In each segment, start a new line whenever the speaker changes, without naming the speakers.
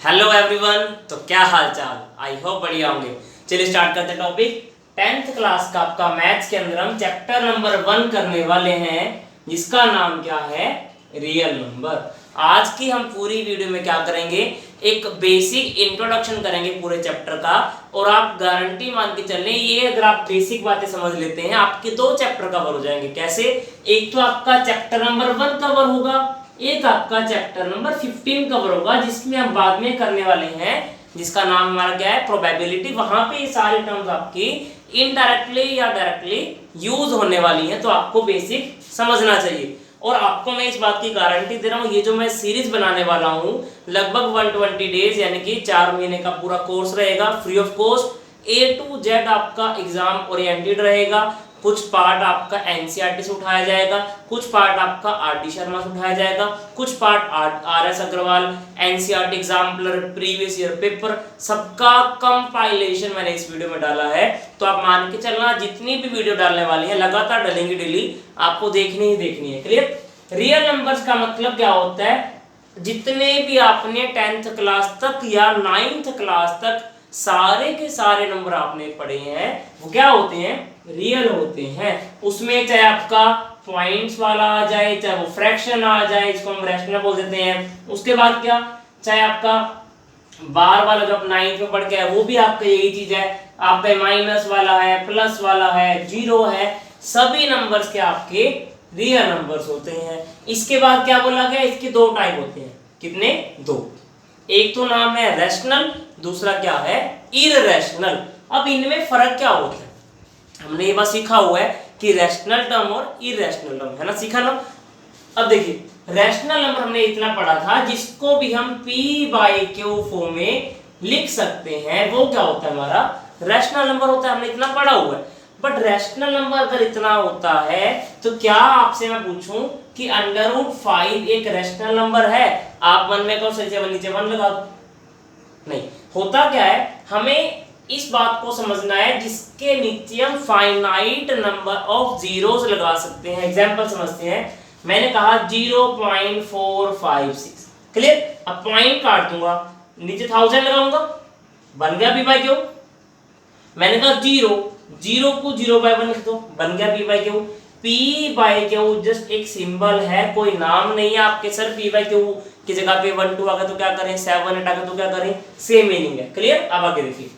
Hello everyone. तो क्या हाल चाल, आई होप बढ़िया होंगे। चलिए स्टार्ट करते हैं टॉपिक। 10th क्लास का आपका मैथ्स के अंदर हम चैप्टर नंबर 1 करने वाले हैं, जिसका नाम क्या है, रियल नंबर। आज की हम पूरी वीडियो में क्या करेंगे, एक बेसिक इंट्रोडक्शन करेंगे पूरे चैप्टर का। और आप गारंटी मान के चल रहे, ये अगर आप बेसिक बातें समझ लेते हैं आपके 2 चैप्टर कवर हो जाएंगे। कैसे? एक तो आपका चैप्टर नंबर 1 कवर होगा, एक आपका चैप्टर नंबर 15 कवर होगा, जिसमें हम बाद में करने वाले हैं, जिसका नाम हमारा क्या है, प्रोबेबिलिटी। वहां पे ये सारे टर्म्स आपकी इनडायरेक्टली या डायरेक्टली यूज होने वाली हैं, तो आपको बेसिक समझना चाहिए। और आपको मैं इस बात की गारंटी दे रहा हूँ, ये जो मैं सीरीज बनाने वाला हूँ लगभग 120 डेज यानी कि 4 महीने का पूरा कोर्स रहेगा, free of cost. A to Z आपका एग्जाम ओरिएंटेड रहेगा। कुछ पार्ट आपका एनसीईआरटी से उठाया जाएगा, कुछ पार्ट आपका आरडी शर्मा से उठाया जाएगा, कुछ part RS Agarwal NCERT exemplar previous year paper, सबका कंपाइलेशन मैंने इस वीडियो में डाला है। तो आप मान के चलना, जितनी भी वीडियो डालने वाली है लगातार डालेंगे, डेली आपको देखनी ही देखनी है। क्लियर? रियल नंबर्स का मतलब क्या होता है, जितने भी आपने 10th क्लास तक या 9th क्लास तक सारे के सारे नंबर आपने पढ़े हैं, वो क्या होते हैं, रियल होते हैं। उसमें चाहे आपका पॉइंट्स वाला आ जाए, चाहे वो फ्रैक्शन आ जाए, इसको हम रैशनल बोल देते हैं। उसके बाद क्या, चाहे आपका बार वाला जो आप 9th में पढ़ के है, वो भी आपका यही चीज है। आपका माइनस वाला है, प्लस वाला है, जीरो है, सभी नंबर्स के आपके रियल नंबर्स होते हैं। इसके बाद क्या बोला गया, इसके 2 टाइप होते हैं। कितने? 2। एक तो नाम है रैशनल, दूसरा क्या है, इररेशनल। अब इनमें फर्क क्या होता है, हमने ये बात सीखा हुआ है कि रैशनल टर्म और इररेशनल टर्म, है ना, सीखा ना। अब देखिए, रैशनल नंबर हमने इतना पढ़ा था, जिसको भी हम p/q फॉर्म में लिख सकते हैं, वो क्या होता है, हमारा रैशनल नंबर होता है। हमने इतना पढ़ा हुआ है। बट रैशनल नंबर अगर इतना होता है, तो क्या आपसे मैं पूछूं कि √5 एक रैशनल नंबर है? आप मन में कहो सही से नीचे 1 लगा दो। नहीं, होता क्या है, हमें इस बात को समझना है जिसके नीचे हम फाइनाइट नंबर ऑफ जीरोस लगा सकते हैं। एग्जांपल समझते हैं। मैंने कहा 0.456। क्लियर? अब पॉइंट काट दूंगा, नीचे 1000 लगाऊंगा, बन गया p/q। मैंने कहा 0 को 0/1 लिख दो, बन गया p/q। p/q जस्ट एक सिंबल है, कोई नाम नहीं है आपके सर। p/q की जगह पे 1 2 आ गया तो क्या करें, 7 8 आ गया तो क्या करें, सेम मीनिंग है। क्लियर? अब आगे देखिए,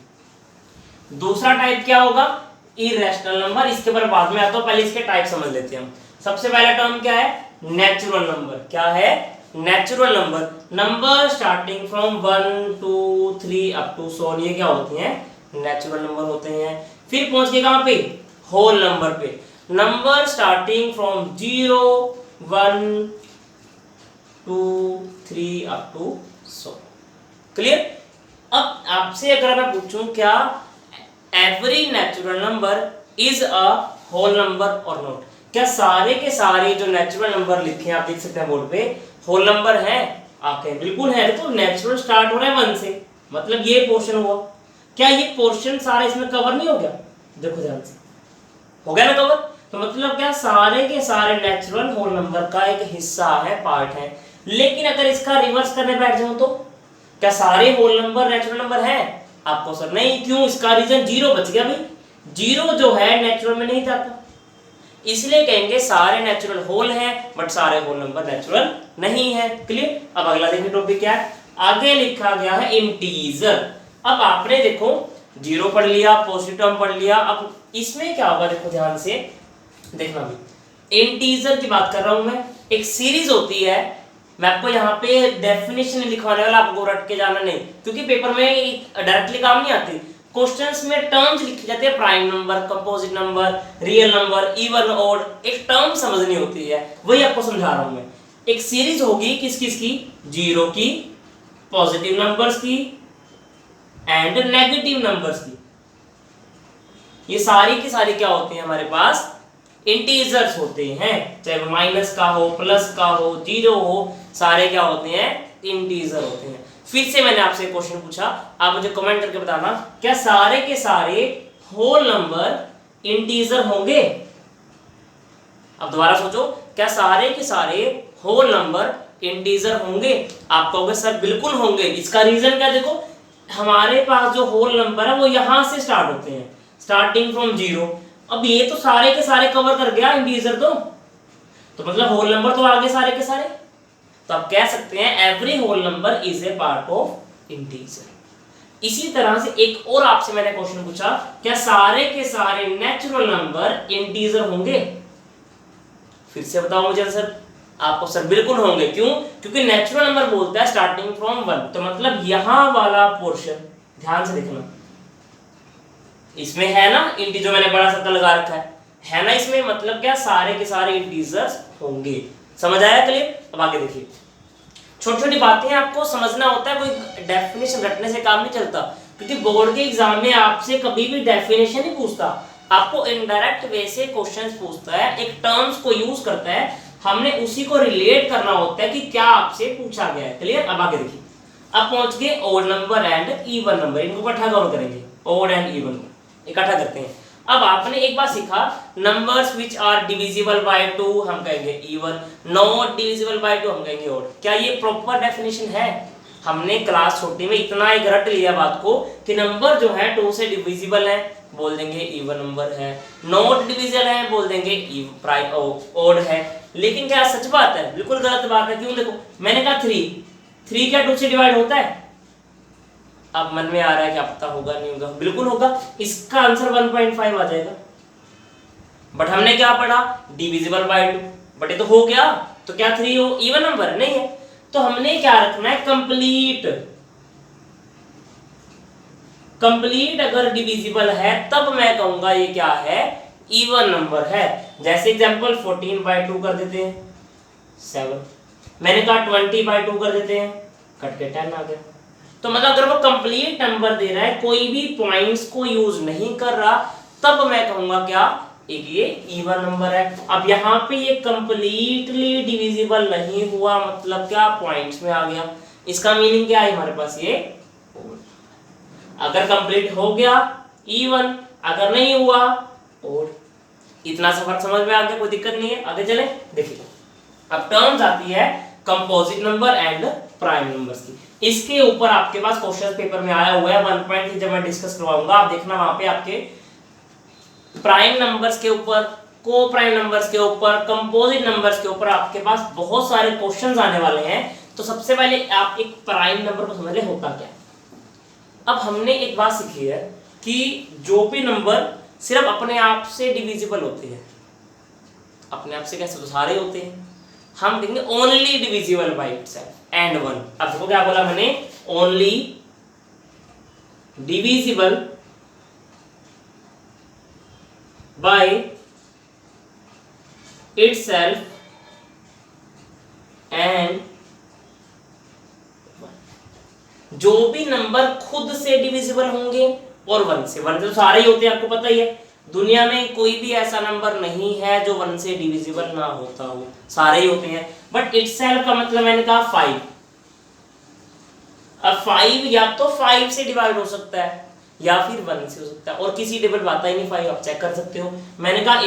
दूसरा टाइप क्या होगा, इररेशनल नंबर। इसके बारे में बाद में आता हूं, पहले इसके टाइप समझ लेते हैं हम। सबसे पहला टर्म क्या है, नेचुरल नंबर। क्या है? Natural number. Number starting from 1 2 3 up to 100, ये क्या होते हैं, नेचुरल नंबर होते हैं। फिर पहुंच के कहां पे, होल नंबर पे। Number starting from 0 1 2 3 up to 100। Clear? अब आपसे अगर मैं पूछूं, क्या every natural number is a whole number और नॉट, क्या सारे के सारे जो नेचुरल नंबर लिखे हैं, आप देख सकते हैं बोर्ड पे, होल नंबर है? आप कहें बिल्कुल है। तो नेचुरल स्टार्ट हो रहा है 1 से, मतलब ये पोर्शन हुआ। क्या ये पोर्शन सारा इसमें कवर नहीं हो गया? देखो ध्यान से, हो गया ना कवर। तो मतलब क्या, सारे के सारे नेचुरल होल नंबर का एक हिस्सा है, पार्ट है। लेकिन अगर इसका रिवर्स करने बैठ जाऊं तो क्या सारे होल नंबर नेचुरल नंबर है? आपको सर नहीं, क्यों? इसका रीजन 0 बच गया भाई। 0 जो है नेचुरल में नहीं जाता, इसलिए कहेंगे सारे नेचुरल होल हैं, बट सारे होल नंबर नेचुरल नहीं है। क्लियर? अब अगला देखिए टॉपिक क्या है, आगे लिखा गया है इंटीजर। अब आपने देखो 0 पढ़ लिया, पॉजिटिव टर्म पढ़ लिया। अब इसमें क्या होगा, देखो ध्यान से देखना भी। इंटीजर की बात कर रहा हूं मैं, एक सीरीज होती है। मैं आपको यहाँ पे डेफिनेशन लिखवाने वाला, आपको रट के जाना नहीं, क्योंकि पेपर में डायरेक्टली काम नहीं आती। क्वेश्चंस में टर्म्स लिखे जाते हैं, prime number, composite number, real number, even odd, एक टर्म समझनी होती है, वही आपको समझा रहा हूं मैं। एक सीरीज होगी किस किस की, 0 की, पॉजिटिव नंबर्स की एंड नेगेटिव नंबर्स की। ये सारी की सारी क्या होती है, हमारे पास इंटीजर्स होते हैं। चाहे माइनस का हो, प्लस का हो, 0 हो, सारे क्या होते हैं, इंटीजर होते हैं। फिर से मैंने आपसे क्वेश्चन पूछा, आप मुझे कमेंट करके बताना, क्या सारे के सारे होल नंबर इंटीजर होंगे? अब दोबारा सोचो, क्या सारे के सारे होल नंबर इंटीजर होंगे? आप कहोगे सर बिल्कुल होंगे। इसका रीजन क्या, देखो हमारे पास जो होल नंबर है वो यहां से स्टार्ट होते हैं, स्टार्टिंग फ्रॉम 0। अब ये तो सारे के सारे कवर कर गया इंटीजर तो मतलब होल नंबर तो आगे सारे के सारे। तो आप कह सकते हैं every whole number is a part of integer. इसी तरह से एक और आपसे मैंने क्वेश्चन पूछा, क्या सारे के सारे नेचुरल नंबर इंटीजर होंगे? फिर से बताओ मुझे सर। आपको सर बिल्कुल होंगे। क्यों? क्योंकि नेचुरल नंबर बोलता है स्टार्टिंग फ्रॉम 1, तो मतलब यहां वाला पोर्शन ध्यान से देखना, इसमें है ना इंटीजर, जो मैंने बड़ा सर्कल लगा रखा है ना इसमें, मतलब क्या सारे के सारे इंटीजर्स होंगे। समझ आया क्लियर? अब आगे देखिए, छोटी छोटी बातें आपको समझना होता है, कोई डेफिनेशन रटने से काम नहीं चलता, क्योंकि बोर्ड के एग्जाम में आपसे कभी भी डेफिनेशन नहीं पूछता, आपको इनडायरेक्ट वे से क्वेश्चंस पूछता है, एक टर्म्स को यूज करता है, हमने उसी को रिलेट करना होता है कि क्या आपसे पूछा गया है। क्लियर? अब आगे देखिए, अब पहुंच गए odd number and even number, इनको इकट्ठा कवर करेंगे, ओड एंड इवन इकट्ठा करते हैं। अब आपने एक बात सीखा, numbers which are divisible by 2 हम कहेंगे इवन, नॉट डिविजिबल बाय 2 हम कहेंगे ओड। क्या ये प्रॉपर डेफिनेशन है? हमने क्लास छोटी में इतना ही रट लिया बात को कि नंबर जो है 2 से डिविजिबल है, बोल देंगे इवन नंबर है, नॉट डिविजिबल है, बोल देंगे ओड है। लेकिन क्या सच बात है? बिल्कुल गलत बात है। क्यों? देखो मैंने कहा 3 क्या 2 से डिवाइड होता है? अब मन में आ रहा है क्या पता होगा नहीं होगा, बिल्कुल होगा, इसका आंसर 1.5 आ जाएगा। बट हमने क्या पढ़ा? डिविजिबल बाय 2, बट ये तो हो गया, तो क्या 3 हो इवन नंबर? नहीं है। तो हमने क्या रखना है? कंप्लीट। कंप्लीट अगर डिविजिबल है तब मैं कहूंगा ये क्या है? इवन नंबर है। जैसे एग्जांपल 14/2 कर देते हैं 7, मैंने कहा 20/2 कर देते हैं, कट के 10 आ गया। तो मतलब अगर वो कंप्लीट नंबर दे रहा है, कोई भी पॉइंट्स को यूज नहीं कर रहा, तब मैं कहूंगा क्या? एक ये इवन नंबर है। अब यहाँ पे ये कंप्लीटली डिविजिबल नहीं हुआ, मतलब क्या? पॉइंट्स में आ गया। इसका मीनिंग क्या है हमारे पास? ये अगर कंप्लीट हो गया इवन, अगर नहीं हुआ ओड। इतना सफर समझ में आ गया, कोई दिक्कत नहीं है। आगे चले देखिए, अब टर्म्स आती है composite number and prime numbers की। इसके ऊपर आपके पास क्वेश्चन पेपर में आया हुआ है 1.3, जब मैं डिस्कस करवाऊंगा आप देखना, वहां पे आपके प्राइम नंबर्स के ऊपर, को प्राइम नंबर्स के ऊपर, कंपोजिट नंबर्स के ऊपर आपके पास बहुत सारे क्वेश्चंस आने वाले हैं। तो सबसे पहले आप एक प्राइम नंबर को समझ ले होता क्या। अब हमने एक बात सीखी है कि जो भी नंबर सिर्फ अपने आप से डिविजिबल होते हैं, अपने आप से कैसे? तो सारे होते हैं, हम देखेंगे only divisible by itself and 1। अब देखो क्या बोला मैंने? Only divisible by itself and 1। जो भी नंबर खुद से डिविजिबल होंगे और 1 से तो सारे ही होते हैं, आपको पता ही है। दुनिया में कोई भी ऐसा नंबर नहीं है जो 1 से डिविजिबल ना होता हो, सारे ही होते हैं। बट इटसेल्फ का मतलब मैंने कहा 5। अब 5 या तो 5 से डिवाइड हो सकता है या फिर 1 से हो सकता है, और किसी टेबल आता ही नहीं 5, आप चेक कर सकते हो। मैंने कहा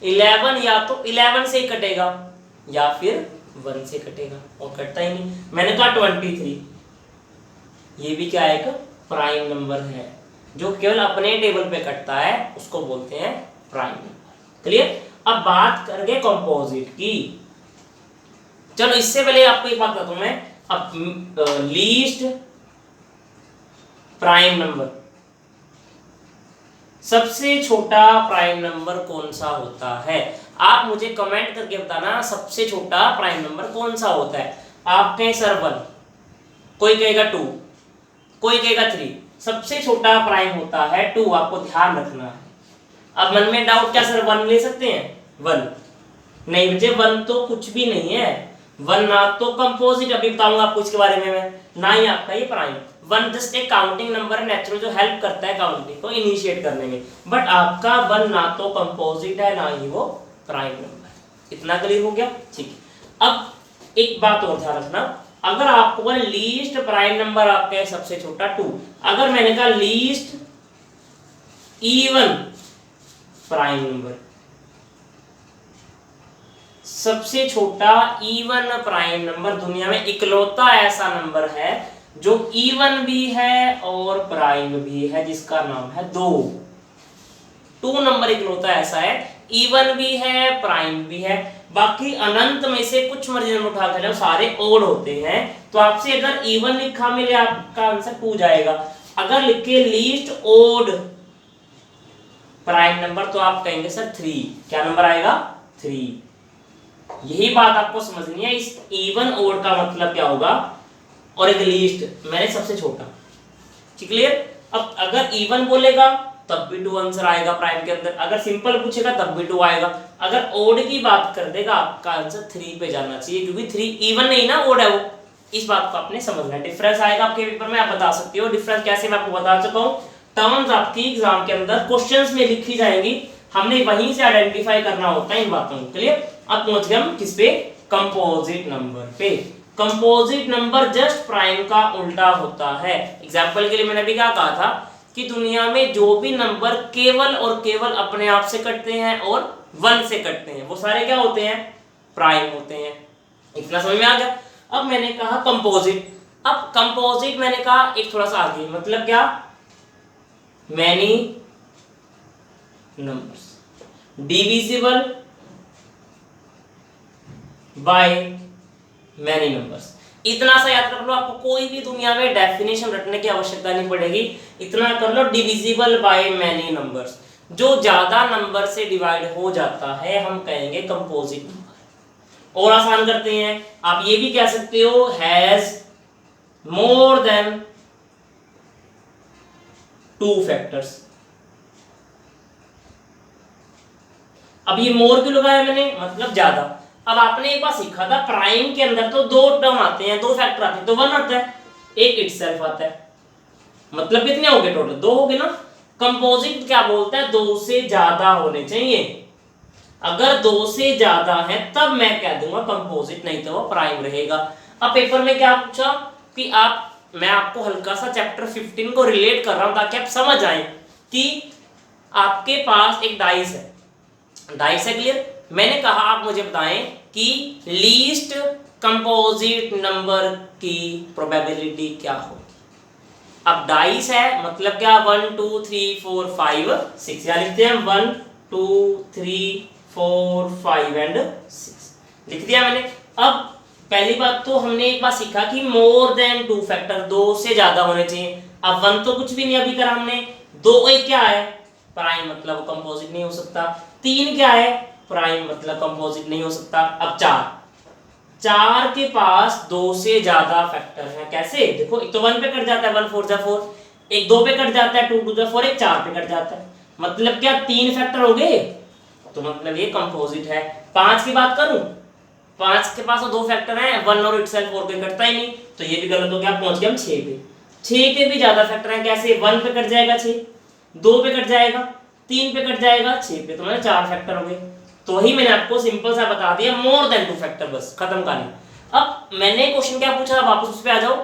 11 या तो 11 से ही कटेगा या फिर 1 से कटेगा, और कटता ही नहीं। मैंने कहा 23, ये भी क्या है? एक प्राइम नंबर है, जो केवल अपने टेबल पे कटता है, उसको बोलते हैं प्राइम नंबर। क्लियर? अब बात करेंगे कंपोजिट की। चलो इससे पहले आपको एक बात बताता हूं मैं, अब लीस्ट प्राइम नंबर, सबसे छोटा प्राइम नंबर कौन सा होता है? आप मुझे कमेंट करके बताना सबसे छोटा प्राइम नंबर कौन सा होता है। आप कहें सर 1, कोई कहेगा 2, कोई कहेगा 3। सबसे छोटा प्राइम होता है 2, आपको ध्यान रखना है। अब मन में डाउट, क्या सर 1 ले सकते हैं? 1 नहीं बच्चे, 1 तो कुछ भी नहीं है। 1 ना तो कंपोजिट, अभी बताऊंगा आपको इसके बारे में मैं, ना ही आपका ये प्राइम। 1 जस्ट एक काउंटिंग नंबर है, नेचुरल, जो हेल्प करता है काउंटिंग को इनिशिएट करने में। बट आपका 1 ना तो कंपोजिट है, ना ही वो प्राइम नंबर। इतना क्लियर हो गया? ठीक है। अब एक बात और ध्यान रखना, अगर आपको बोले लीस्ट प्राइम नंबर आपका है सबसे छोटा 2, अगर मैंने कहा लीस्ट इवन प्राइम नंबर, सबसे छोटा इवन प्राइम नंबर, दुनिया में इकलौता ऐसा नंबर है जो इवन भी है और प्राइम भी है, जिसका नाम है 2 नंबर इकलौता ऐसा है, इवन भी है प्राइम भी है। बाकी अनंत में से कुछ मर्जी नंबर उठा कर सारे ओड होते हैं। तो आपसे अगर इवन लिखा मिले आपका आंसर 2 जाएगा, अगर लिखे लीस्ट ओड प्राइम नंबर तो आप कहेंगे सर 3। क्या नंबर आएगा? 3। यही बात आपको समझनी है, इस इवन ओड का मतलब क्या होगा और एक लीस्ट मैंने सबसे छोटा। क्लियर? अब अगर इवन बोलेगा तब भी 2 आंसर आएगा प्राइम के अंदर, अगर सिंपल पूछेगा तब भी 2 आएगा, अगर ओड की बात कर देगा आपका आंसर 3 पे जाना चाहिए, क्योंकि 3 इवन नहीं ना, ओड है वो। इस बात को आपने समझना है। डिफरेंस आएगा आपके पेपर में, आप बता सकते हो डिफरेंस कैसे, मैं आपको बता चुका हूं। टर्म्स आपकी एग्जाम के अंदर क्वेश्चंस में लिखी जाएंगी, हमने वहीं से आइडेंटिफाई करना होता है इन बातों को। क्लियर? अब पहुंच गए हम किस पे? कंपोजिट नंबर पे। कंपोजिट नंबर जस्ट प्राइम का उल्टा होता है। एग्जांपल के लिए मैंने अभी क्या कहा था कि दुनिया में जो भी नंबर केवल और केवल अपने आप से कटते हैं और 1 से कटते हैं, वो सारे क्या होते हैं? प्राइम होते हैं। इतना समझ में आ गया? अब मैंने कहा कंपोजिट। अब कंपोजिट मैंने कहा एक थोड़ा सा आगे, मतलब क्या? Many numbers divisible by many numbers. इतना सा याद रख लो, आपको कोई भी दुनिया में डेफिनेशन रटने की आवश्यकता नहीं पड़ेगी। इतना कर लो, डिविजिबल बाय मैनी नंबर्स, जो ज्यादा नंबर से डिवाइड हो जाता है हम कहेंगे कंपोजिट नंबर। और आसान करते हैं, आप ये भी कह सकते हो हैज मोर देन 2 फैक्टर्स। अब ये मोर क्यों लगाया मैंने? मतलब ज्यादा। अब आपने एक बार सीखा था प्राइम के अंदर तो 2 टर्म आते हैं, 2 फैक्टर आते हैं, तो 1 आता है, एक इटसेल्फ आता है, मतलब कितने हो गए टोटल? 2 हो गए ना। कंपोजिट क्या बोलता है? 2 से ज्यादा होने चाहिए। अगर 2 से ज्यादा है तब मैं कह दूंगा कंपोजिट, नहीं तो वो प्राइम रहेगा। अब पेपर में क्या पूछा कि मैं आपको हल्का सा चैप्टर 15 को रिलेट कर रहा हूं ताकि आप समझ आए कि आपके पास एक डाइस है, डाइस है। क्लियर? मैंने कहा आप मुझे बताएं कि लीस्ट कंपोजिट नंबर की प्रोबेबिलिटी क्या होगी। अब डाइस है मतलब क्या? 1 2 3 4 5 6, या लिखते हैं 1 2 3 4 5 एंड 6, लिख दिया मैंने। अब पहली बात तो हमने एक बात सीखा कि मोर देन 2 फैक्टर, 2 से ज्यादा होने चाहिए। अब 1 तो कुछ भी नहीं अभी करा हमने, 2 एक क्या है? प्राइम, मतलब कंपोजिट नहीं हो सकता। 3 क्या है? प्राइम, मतलब कंपोजिट नहीं हो सकता। अब 4 के पास 2 से ज्यादा फैक्टर है। कैसे? देखो, एक तो 1 पे कट जाता है, 1 4 जा 4, एक 2 पे कट जाता है, 2 2 जा 4, एक 4 पे कट जाता है, मतलब क्या 3 फैक्टर हो गए, तो मतलब ये कंपोजिट है। 5 की बात करूं, 5 के पास 2 फैक्टर हैं, 1 और इटसेल्फ और कोई कटता ही नहीं, तो ये भी गलत हो गया। पहुंच गए हम 6 पे। 6 के भी ज्यादा फैक्टर हैं। कैसे? 1 पे कट जाएगा 6, 2 पे कट जाएगा, 3 पे कट जाएगा, 6 पे, तो मैंने 4 फैक्टर हो गए। तो वही मैंने आपको सिंपल सा बता दिया, मोर देन 2 फैक्टर, बस खत्म कहानी। अब मैंने क्वेश्चन क्या पूछा, वापस उस पे आ जाओ।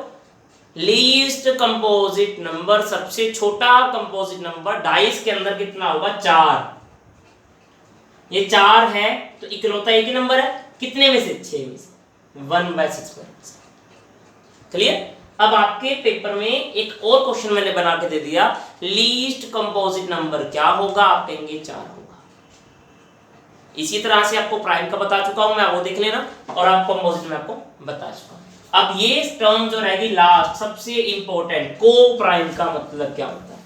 लीस्ट कंपोजिट नंबर, सबसे छोटा कंपोजिट नंबर डाइस के अंदर कितना होगा? 4। ये 4 है तो इकलौता एक ही नंबर है, कितने में से? 6 में से, 1/6। क्लियर? अब आपके पेपर में एक और क्वेश्चन मैंने बना के दे दिया, लीस्ट कंपोजिट नंबर क्या होगा? आप कहेंगे 4 होगा। इसी तरह से आपको प्राइम का बता चुका हूं मैं, वो देख लेना, और आप कंपोजिट में आपको बता चुका हूं। अब ये टर्म जो रहेगी लास्ट, सबसे इंपॉर्टेंट, को प्राइम का मतलब क्या होता है?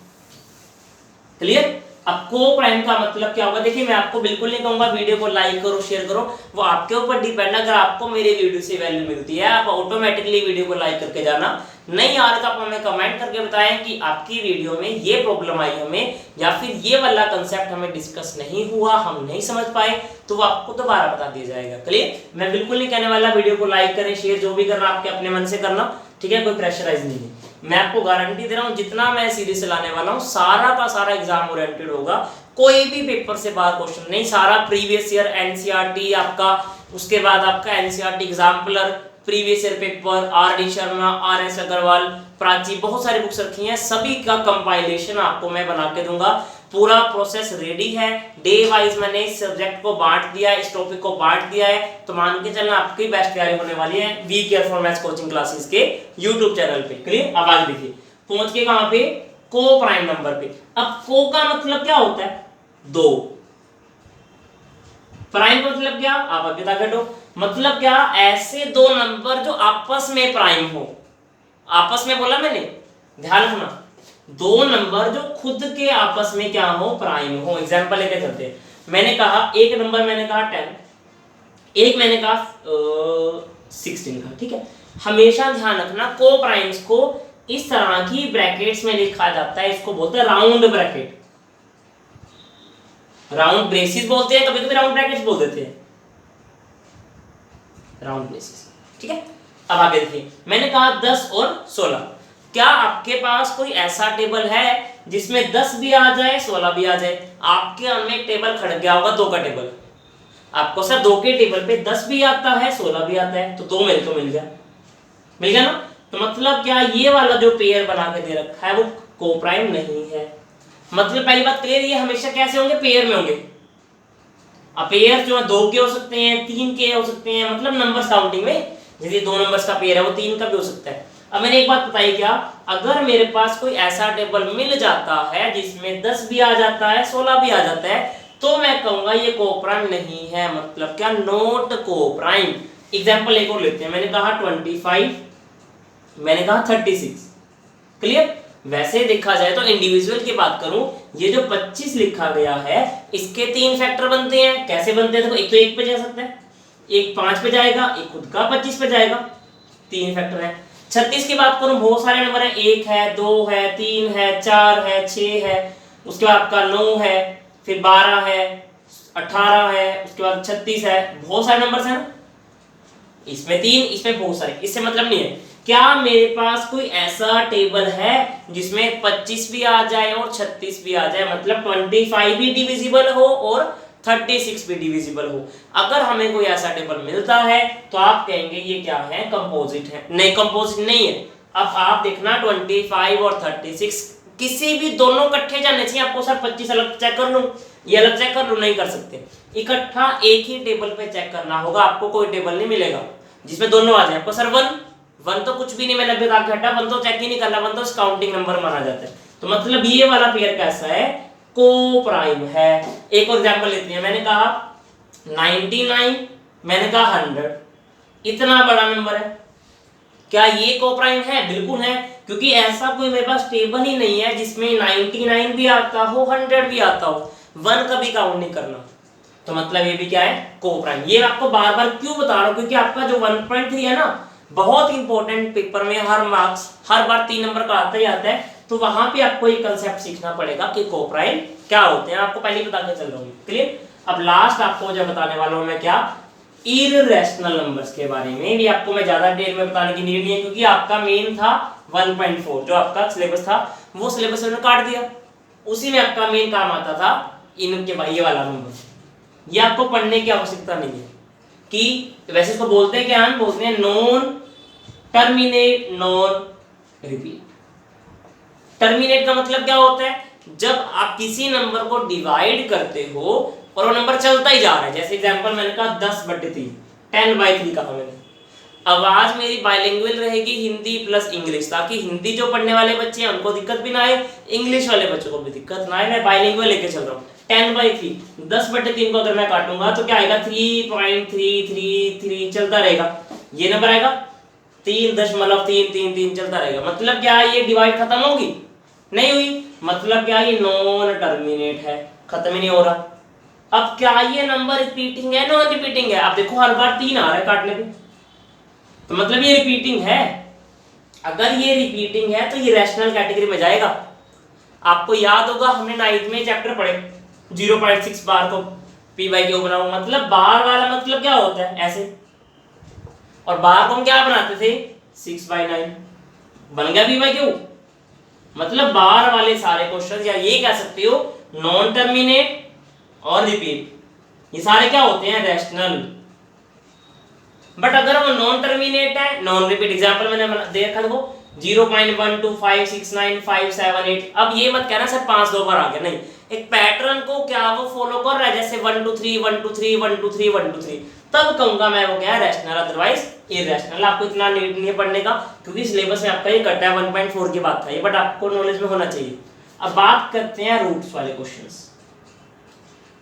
क्लियर? अब को प्राइम का मतलब क्या होगा? देखिए, मैं आपको बिल्कुल नहीं कहूंगा वीडियो को लाइक करो, शेयर करो, वो आपके ऊपर डिपेंड है। अगर आपको मेरे वीडियो से वैल्यू मिलती है, आप ऑटोमेटिकली वीडियो को लाइक करके जाना। नहीं आ रहा तो आप हमें कमेंट करके बताएं कि आपकी वीडियो में ये प्रॉब्लम आई हमें, या फिर ये वाला कंसेप्ट हमें डिस्कस नहीं हुआ, हम नहीं समझ पाए, तो वो आपको दोबारा बता दिया जाएगा। क्लियर? मैं बिल्कुल नहीं कहने वाला वीडियो को लाइक करें, शेयर, जो भी करना आपके अपने मन से करना, ठीक है? कोई प्रेशराइज नहीं है। मैं आपको गारंटी दे रहा हूं, जितना मैं सीरीज चलाने वाला हूं सारा का सारा एग्जाम ओरिएंटेड होगा, कोई भी पेपर से बाहर क्वेश्चन नहीं, सारा प्रीवियस ईयर एनसीईआरटी आपका, उसके बाद आपका NCERT exemplar, previous year paper, RD. Sharma, RS. Agarwal, Prachi, बहुत सारी बुक्स रखी हैं, सभी का कंपाइलेशन आपको मैं बना के दूंगा। पूरा प्रोसेस रेडी है, डे वाइज मैंने इस सब्जेक्ट को बांट दिया है, इस टॉपिक को बांट दिया है, तो मान के चलना आपकी बेस्ट तैयारी होने वाली है we care for maths coaching classes के यूट्यूब चैनल पे। क्लियर? अब आगे देखिए, पहुंच के कहां पे, को प्राइम नंबर पे। अब को का मतलब क्या होता है, दो, प्राइम का मतलब क्या, आप अभी तक हटो, मतलब क्या, ऐसे दो नंबर जो आपस में प्राइम हो। आपस में बोला मैंने, ध्यान रखना, दो नंबर जो खुद के आपस में क्या हो, प्राइम हो। एग्जांपल लेके चलते हैं, मैंने कहा एक नंबर, मैंने कहा 10, एक मैंने कहा 16 का, ठीक है। हमेशा ध्यान रखना को प्राइम्स को इस तरह की ब्रैकेट्स में लिखा जाता है, इसको बोलते हैं राउंड ब्रैकेट, राउंड ब्रेसिस बोलते हैं, कभी कभी राउंड ब्रैकेट्स बोल देते हैं, राउंड ब्रेसिस, ठीक है। अब आगे देखिए, मैंने कहा 10 और 16, क्या आपके पास कोई ऐसा टेबल है जिसमें 10 भी आ जाए 16 भी आ जाए? आपके मन में एक टेबल खड़ गया होगा, दो का टेबल, आपको सर दो के टेबल पे 10 भी आता है 16 भी आता है, तो दो मेरे को मिल गया ना। तो मतलब क्या, ये वाला जो पेयर बना के दे रखा है वो कोप्राइम नहीं है। मतलब पहली बात क्लियर, ये हमेशा कैसे होंगे, पेयर में होंगे। अब पेयर जो है 2 के हो सकते हैं, 3 के हो सकते हैं, मतलब नंबर्स काउंटिंग में जैसे 2 नंबर्स का पेयर है वो 3 का भी हो सकता है। अब मैंने एक बात बताई, क्या अगर मेरे पास कोई ऐसा टेबल मिल जाता है जिसमें 10 भी आ जाता है 16 भी आ जाता है, तो मैं कहूंगा ये कोप्राइम नहीं है, मतलब क्या, नॉट कोप्राइम। एग्जांपल एक और लेते हैं, मैंने कहा 25, मैंने कहा 36। क्लियर? वैसे देखा जाए तो इंडिविजुअल की बात करूं, ये जो 25 लिखा गया है इसके 3 फैक्टर बनते हैं। कैसे बनते हैं? देखो, एक तो 1 पे जा सकता है, एक 5 पे जाएगा, एक खुद का 25 पे जाएगा, 3 फैक्टर है। 36 की बात करूं, बहुत सारे नंबर है, 1 है, 2 है, 3 है, 4 है, 6 है, उसके बाद आपका 9 है, फिर 12 है, 18 है, उसके बाद 36 है, बहुत सारे नंबर है ना, इसमें 3, इसमें बहुत सारे। इससे मतलब नहीं है, क्या मेरे पास कोई ऐसा टेबल है जिसमें 25 भी आ जाए और 36 भी आ जाए, मतलब 25 भी डिविजिबल हो और 36 भी डिविजिबल हो? अगर हमें कोई ऐसा टेबल मिलता है तो आप कहेंगे ये क्या है, कंपोजिट है। नहीं, कंपोजिट नहीं है। अब आप देखना 25 और 36 किसी भी दोनों इकट्ठे जाने चाहिए आपको। सर 25 अलग चेक कर लूं, ये अलग चेक कर लूं, नहीं कर सकते, इकट्ठा एक ही टेबल पे चेक करना होगा। आपको कोई टेबल नहीं मिलेगा जिसमें दोनों आ जाए। आपको सर 1 तो कुछ भी नहीं, मैंने बेकार के हटा, 1 तो चेक ही नहीं करना, 1 तो काउंटिंग नंबर माना जाता है। तो मतलब ये वाला पेयर कैसा है, को प्राइम है। एक और एग्जांपल लेते हैं, मैंने कहा 99, मैंने कहा 100, इतना बड़ा नंबर है, क्या ये को प्राइम है? बिल्कुल है, क्योंकि ऐसा कोई मेरे पास टेबल ही नहीं है जिसमें 99 भी आता हो 100 भी आता हो, 1 का भी काउंट नहीं करना। तो मतलब ये भी क्या है, को प्राइम। ये आपको बार बार क्यों बता रहा हूं, क्योंकि आपका जो 1.3 है ना, बहुत इंपॉर्टेंट, पेपर में हर मार्क्स हर बार 3 नंबर का आता ही आता है, तो वहां पे आपको ये कंसेप्ट सीखना पड़ेगा कि कोप्राइम क्या होते हैं। आपको पहले बता के चल रहा हूं, क्लियर? अब लास्ट आपको जो बताने वाला हूं मैं, क्या, इररेशनल नंबर्स के बारे में। भी आपको मैं ज्यादा देर में बताने की नीड नहीं है, क्योंकि आपका मेन था 1.4 जो आपका सिलेबस था, वो सिलेबस मैंने काट दिया, उसी में आपका मेन काम आता था इनके ये वाला नंबर। ये आपको पढ़ने की आवश्यकता नहीं है कि वैसे इसको बोलते हैं क्या, हम बोलते हैं non terminate non repeat. Terminate का मतलब क्या होता है, जब आप किसी नंबर को डिवाइड करते हो और वो नंबर चलता ही जा रहा है। जैसे एग्जांपल मैंने कहा 10/3, 10/3 कहा मैंने। अब आज मेरी बाइलिंगुअल रहेगी हिंदी प्लस इंग्लिश, ताकि हिंदी जो पढ़ने वाले बच्चे हैं उनको दिक्कत भी ना आए, इंग्लिश वाले बच्चों को भी दिक्कत ना आए। मैं बाइलिंगुअल लेके चल रहा हूँ। 10/3, 10/3 को अगर मैं काटूंगा तो क्या आएगा, 3.333 चलता रहेगा, ये नंबर आएगा 3.333 चलता रहेगा। मतलब क्या, ये डिवाइड खत्म होगी? नहीं हुई। मतलब क्या, ये नॉन टर्मिनेट है, खत्म ही नहीं हो रहा। अब क्या ये नंबर रिपीटिंग है, नॉन रिपीटिंग है? आप देखो हर बार 3 आ रहा है काटने पे, तो मतलब ये रिपीटिंग है। अगर ये रिपीटिंग है तो ये रैशनल कैटेगरी में जाएगा। आपको याद होगा हमने 9th में चैप्टर पढ़े 0.6 बार को p/q बनाओ, मतलब बार वाला मतलब क्या होता है, ऐसे, और बार को हम क्या बनाते थे, 6/9, बन गया p/q। मतलब बार वाले सारे क्वेश्चन, या ये कह सकते हो नॉन टर्मिनेट और रिपीट, ये सारे क्या होते हैं, रैशनल। बट अगर वो नॉन टर्मिनेट है, नॉन रिपीट, एग्जांपल मैंने देखा देखो 0.1256957 8। अब ये मत कहना सर 5 2 बार आ गया, नहीं, एक पैटर्न को क्या वो फॉलो कर रहा है, जैसे 1 2 3 1 2 3 1 2 3 1 2 3, तब कहूंगा मैं वो क्या है, रैशनल, अदरवाइज इरैशनल। आपको इतना नीड नहीं है पढ़ने का, क्योंकि सिलेबस में आपका ये कटा है 1.4 की बात था ये, बट आपको नॉलेज में होना चाहिए। अब बात करते हैं रूट्स वाले क्वेश्चंस।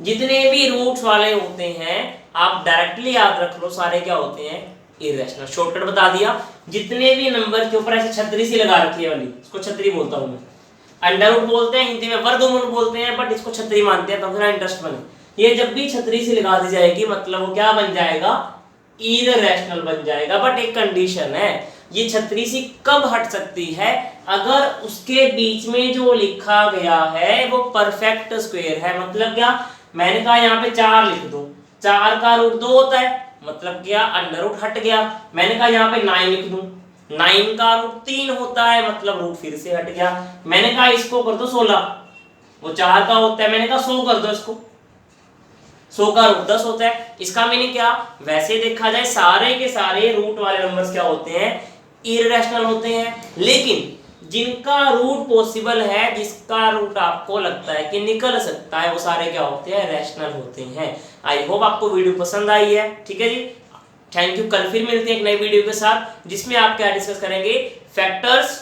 जितने भी रूट्स वाले होते हैं आप डायरेक्टली याद रख लो, सारे क्या होते हैं, इरैशनल। शॉर्टकट बता दिया, जितने भी नंबर के ऊपर ऐसे छतरी सी लगा रखी है वाली, इसको छतरी बोलता हूं मैं। अंडर रूट बोलते हैं, हिंदी में वर्गमूल बोलते हैं, बट इसको छतरी मानते हैं, तो थोड़ा इंटरेस्ट बने। ये जब भी छतरी से लगा दी जाएगी मतलब वो क्या बन जाएगा, इरैशनल बन जाएगा। बट एक कंडीशन है, ये छतरी सी कब हट सकती है, अगर उसके बीच में जो लिखा गया है वो परफेक्ट स्क्वायर है। मतलब क्या, मैंने कहा यहाँ पे 4 लिख दो, 4 का रूट 2 होता है, मतलब क्या, अंडर रूट हट गया। मैंने कहा यहाँ पे 9 लिख दूं, 9 का रूट 3 होता है, मतलब रूट फिर से हट गया। मैंने कहा इसको कर दो 16, वो 4 का होता है, मैंने कहा 100 कर दो इसको, 100 का रूट 10 होता है। इसका मीनिंग क्या, वैसे देखा जाए सारे के सारे रूट वाले नंबर्स क्या होते हैं, इरैशनल होते हैं। लेकिन जिनका रूट पॉसिबल है, जिसका रूट आपको लगता है कि निकल सकता है, वो सारे क्या होते हैं, रैशनल होते हैं। आई होप आपको वीडियो पसंद आई है, ठीक है जी, थैंक यू। कल फिर मिलते हैं एक नई वीडियो के साथ, जिसमें आप क्या डिस्कस करेंगे, फैक्टर्स,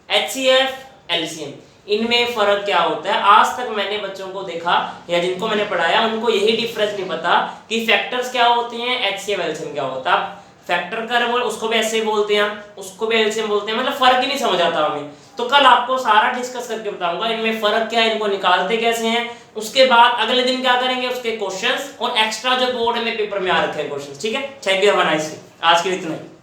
एचसीएफ, एलसीएम, इनमें फर्क क्या होता है। आज तक मैंने बच्चों को देखा या जिनको मैंने पढ़ाया उनको यही डिफरेंस नहीं पता कि फैक्टर्स क्या होते हैं, एचसीएफ एलसीएम क्या होता है। फैक्टर का उसको भी ऐसे बोलते हैं, उसको भी एलसीएम बोलते हैं, मतलब फर्क ही नहीं समझ आता हमें। तो कल आपको सारा डिस्कस करके बताऊंगा इनमें फर्क क्या है, इनको निकालते कैसे हैं। उसके बाद अगले दिन क्या करेंगे, उसके क्वेश्चंस और एक्स्ट्रा जो बोर्ड में पेपर में आ रखे हैं क्वेश्चंस, ठीक है। Thank you, have a nice day. आज के लिए इतना ही।